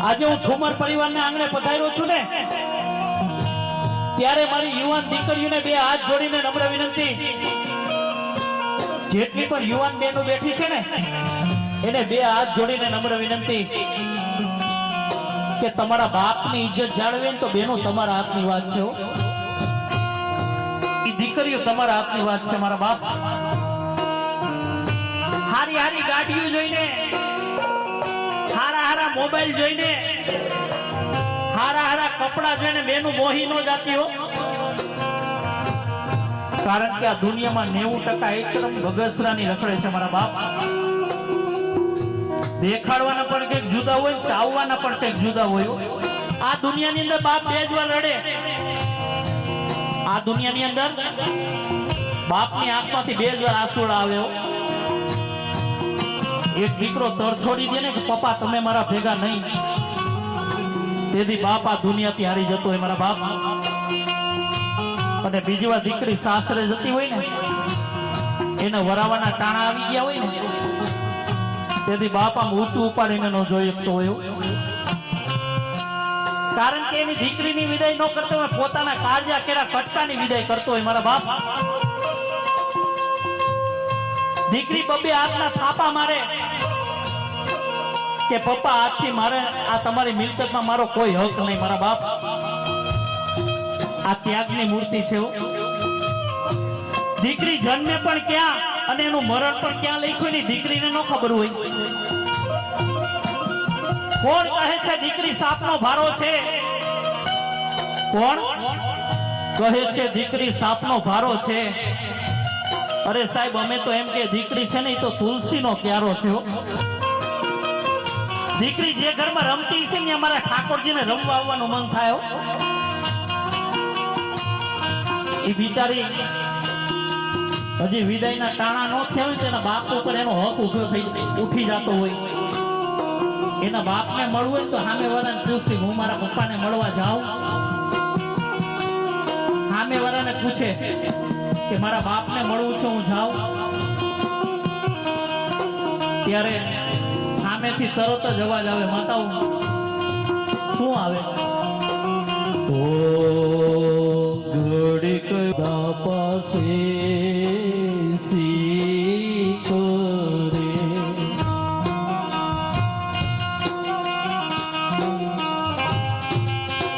આજે હું ઠુમર પરિવારના આંગણે પધાર્યો છું ને, ત્યારે મારી યુવાન દીકરીઓને બે હાથ જોડીને નમ્ર વિનંતી, જેટલી પણ યુવાન બહેનો બેઠી છે ને એને બે હાથ જોડીને નમ્ર વિનંતી કે તમારા બાપની ઇજ્જત જાળવે તો બેનો તમારા હાથની વાત છે, એ દીકરીઓ તમારા હાથની વાત છે। મારા બાપ હારી હારી ગાડીઓ જોઈને, હારા હારા મોબાઈલ જોઈને, હારા હારા કપડા જોઈને બેનું મોહી ન જાતી હો, કારણ કે આ દુનિયામાં 90% એકદમ બગસરાની રખડે છે। મારા બાપ દેખાડવાના પણ કંઈક જુદા હોય, ચાવવાના પણ કંઈક જુદા હોય। આ દુનિયાની અંદર બાપ બે જ વાર રડે, આ દુનિયાની અંદર બાપની આંખમાંથી બે જ વાર આંસુડા આવે। એક દીકરો તર છોડી દે ને કે પપ્પા તમે મારા ભેગા નહીં, તેથી બાપ આ દુનિયાથી હારી જતો હોય મારા બાપ। અને બીજી વાર દીકરી સાસરે જતી હોય ને, એને વરાવાના ટાણા આવી ગયા હોય ને, તેથી બાપ આમ ઊંચું ઉપાડીને ન જોઈ શકતો હોય, કારણ કે એની દીકરીની વિદાય ન કરતો હોય, પોતાના કાળજા કેરા કટકાની વિદાય કરતો હોય મારા બાપ। દીકરી બબે હાથના થાપા મારે કે પપ્પા આજથી મારે આ તમારી મિલકતમાં મારો કોઈ હક નહીં મારા બાપ। આ ત્યાગની મૂર્તિ છે। દીકરી જન્મે પણ ક્યાં અને એનું મરણ પણ ક્યાં લખ્યું ને દીકરીને ન ખબર હોય। કોણ કહે છે દીકરી સાપનો ભારો છે? કોણ કહે છે દીકરી સાપનો ભારો છે? અરે સાહેબ અમે તો એમ કે દીકરી છે ને એ તો તુલસીનો ક્યારો છે। દીકરી જે ઘરમાં રમતી છે ને અમારા ઠાકોરજીને રમવા આવવાનું મન થાય। એ બિચારી હજી વિદાયના ટાણા ન થયા હોય તેના બાપ ઉપર એનો હક ઉભો થઈ ઉઠી જતો હોય। એના બાપને મળવું હોય તો સામે વાળાને પૂછતી હું મારા પપ્પાને મળવા જાઉં, સામે વાળાને પૂછે કે મારા બાપને મળવું છે હું જાઉં, ત્યારે સામેથી તરત જ અવાજ આવે, માતાઓ શું આવે? ઓ